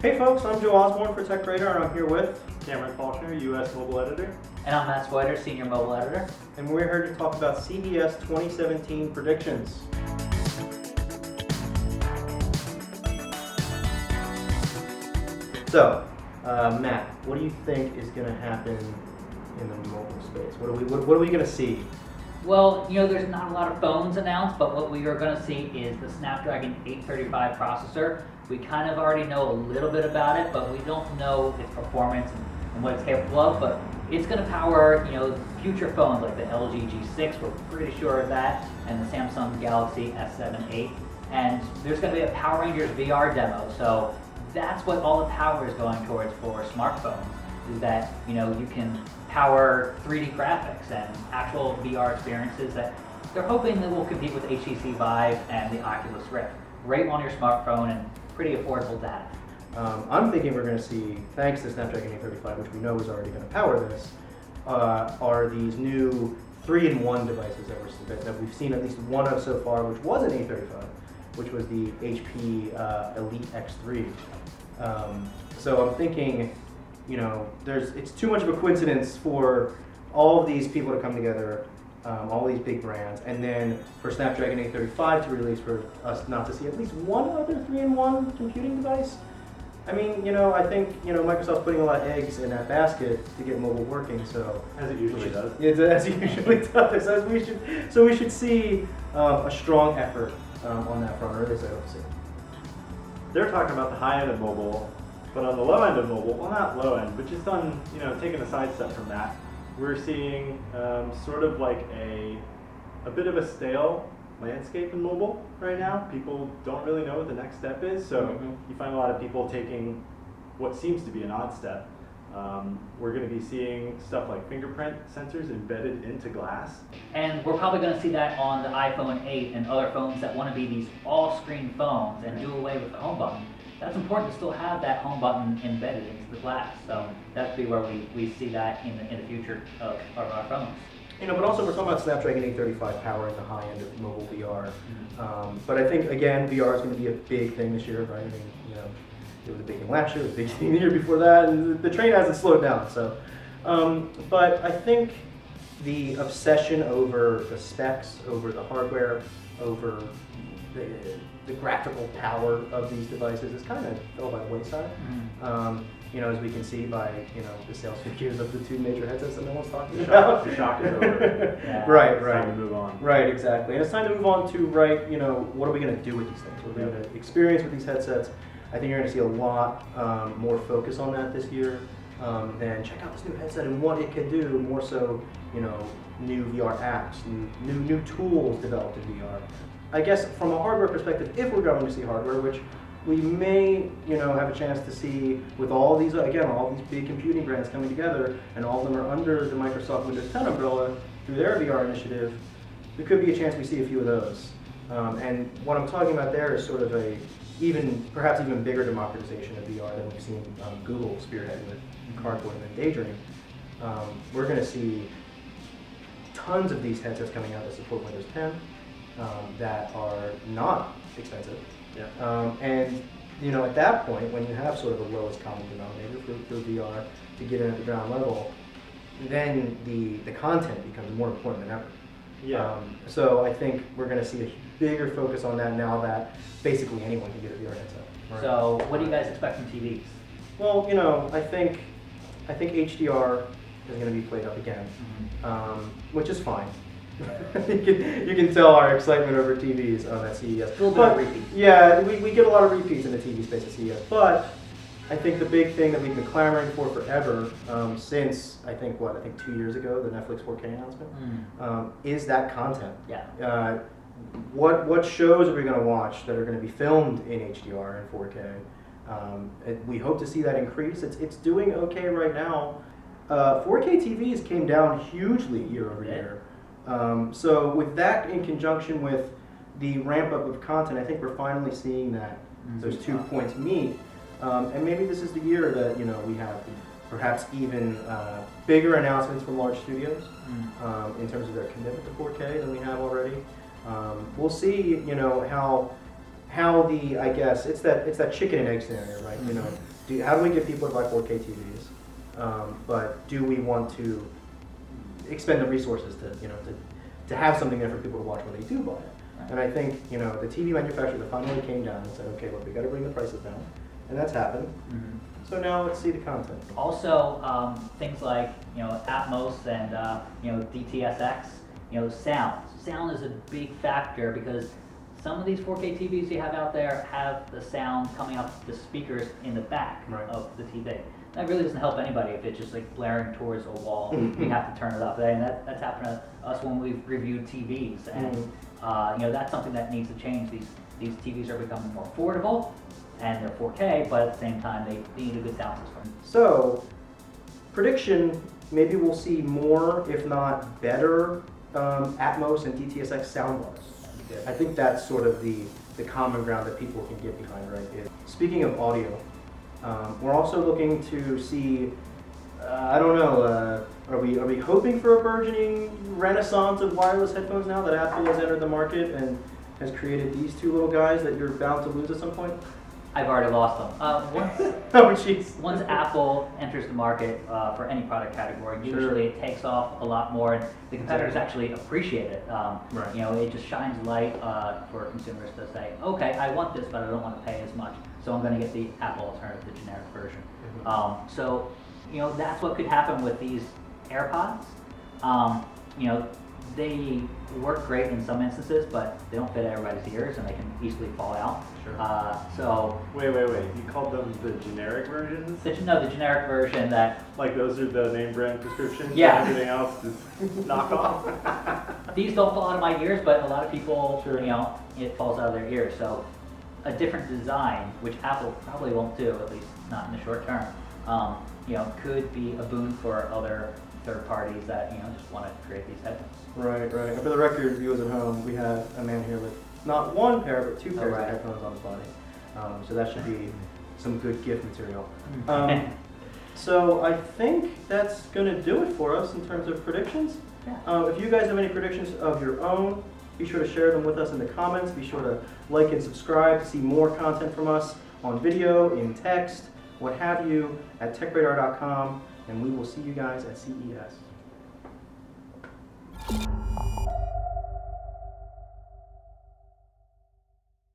Hey folks, I'm Joe Osborne for Tech Radar, and I'm here with Cameron Faulkner, U.S. Mobile Editor. And I'm Matt Swider, Senior Mobile Editor. and we're here to talk about CES 2017 predictions. So, Matt, what do you think is going to happen in the mobile space? What are we going to see? Well, there's not a lot of phones announced, but what we are going to see is the Snapdragon 835 processor. We kind of already know a little bit about it, but we don't know its performance and what it's capable of. But it's going to power, future phones like the LG G6. We're pretty sure of that, and the Samsung Galaxy S7, 8. And there's going to be a Power Rangers VR demo. So that's what all the power is going towards for smartphones. Is that you can power 3D graphics and actual VR experiences that they're hoping that will compete with HTC Vive and the Oculus Rift. Right on your smartphone and pretty affordable data. I'm thinking we're going to see, thanks to Snapdragon 835, which we know is already going to power this, are these new 3-in-1 devices that we've seen at least one of so far, which was an 835, which was the HP Elite X3. So I'm thinking, it's too much of a coincidence for all of these people to come together, all these big brands, and then for Snapdragon 835 to release, for us not to see at least one other 3-in-1 computing device. I mean, I think, Microsoft's putting a lot of eggs in that basket to get mobile working, so. As it usually does. As it usually does. So we should see a strong effort on that front, or at least I hope to see. They're talking about the high end of mobile, but on the low end of mobile, well, not low end, but just on, taking a sidestep from that, we're seeing sort of like a bit of a stale landscape in mobile right now. People don't really know what the next step is, so you find a lot of people taking what seems to be an odd step. We're going to be seeing stuff like fingerprint sensors embedded into glass. And we're probably going to see that on the iPhone 8 and other phones that want to be these all-screen phones and do away with the home button. That's important to still have that home button embedded into the glass. So that'd be where we see that in the future of our phones. But also we're talking about Snapdragon 835 powering the high end of mobile VR. But I think, again, VR is going to be a big thing this year, right? I mean, it was a big thing last year, it was a big thing the year before that, and the train hasn't slowed down. So, but I think the obsession over the specs, over the hardware, over the graphical power of these devices is kind of fell by the wayside. As we can see by the sales figures of the two major headsets that no one's talking about. The shock is over. Yeah. Right. It's time to move on. Right, exactly. And it's time to move on to what are we going to do with these things? What are we going to experience with these headsets? I think you're going to see a lot more focus on that this year. Then check out this new headset and what it can do. More so, new VR apps, new tools developed in VR. I guess from a hardware perspective, if we're going to see hardware, which we may, have a chance to see with all these big computing brands coming together, and all of them are under the Microsoft Windows 10 umbrella through their VR initiative, there could be a chance we see a few of those. And what I'm talking about there is sort of perhaps even bigger democratization of VR than we've seen Google spearhead with Cardboard and Daydream. We're going to see tons of these headsets coming out that support Windows 10 that are not expensive. Yeah. And at that point, when you have sort of the lowest common denominator for VR to get in at the ground level, then the content becomes more important than ever. Yeah. So I think we're going to see a bigger focus on that now that basically anyone can get a VR headset. Right? So what do you guys expect from TVs? Well, I think HDR is going to be played up again, which is fine. you can tell our excitement over TVs at CES. Still doing repeats. Yeah, we get a lot of repeats in the TV space at CES. But I think the big thing that we've been clamoring for forever, since I think 2 years ago, the Netflix 4K announcement, is that content. Yeah. What shows are we going to watch that are going to be filmed in HDR and 4K? We hope to see that increase. It's doing okay right now. 4K TVs came down hugely year over year. So with that in conjunction with the ramp up of content, I think we're finally seeing that those 2 points meet. And maybe this is the year that we have perhaps even bigger announcements from large studios in terms of their commitment to 4K than we have already. We'll see, how the, I guess it's that chicken and egg scenario, right? how do we get people to buy 4K TVs? But do we want to expend the resources to, to have something there for people to watch when they do buy it? And I think, the TV manufacturers finally came down and said, okay, look, we got to bring the prices down, and that's happened. Mhm. So now let's see the content. Also, things like Atmos and DTSX, sound. Sound is a big factor because some of these 4K TVs you have out there have the sound coming up the speakers in the back Right. of the TV. That really doesn't help anybody if it's just like blaring towards a wall. You have to turn it up. And that's happened to us when we've reviewed TVs, and that's something that needs to change. These TVs are becoming more affordable, and they're 4K, but at the same time they need a good sound system. So, prediction, maybe we'll see more, if not better, Atmos and DTSX soundbars. I think that's sort of the common ground that people can get behind, right? Speaking of audio, we're also looking to see, I don't know, are we hoping for a burgeoning renaissance of wireless headphones now that Apple has entered the market and has created these two little guys that you're bound to lose at some point? I've already lost them. Oh, jeez. Once Apple enters the market for any product category, usually it takes off a lot more, and the competitors actually appreciate it. Right. It just shines light for consumers to say, okay, I want this, but I don't want to pay as much, so I'm going to get the Apple alternative, the generic version. So, that's what could happen with these AirPods. They work great in some instances, but they don't fit everybody's ears, and they can easily fall out. Sure. So Wait. You called them the generic versions? the generic version that Like those are the name brand prescriptions? Yeah. And everything else is knockoff? these don't fall out of my ears, but a lot of people, Sure. it falls out of their ears. So a different design, which Apple probably won't do, at least not in the short term, could be a boon for other third parties that just want to create these headphones. Right. And for the record, viewers at home, we have a man here with not one pair, but two pairs right. of headphones on his body. So that should be some good gift material. So I think that's going to do it for us in terms of predictions. Yeah. If you guys have any predictions of your own, be sure to share them with us in the comments. Be sure to like and subscribe to see more content from us on video, in text, what have you, at techradar.com. And we will see you guys at CES.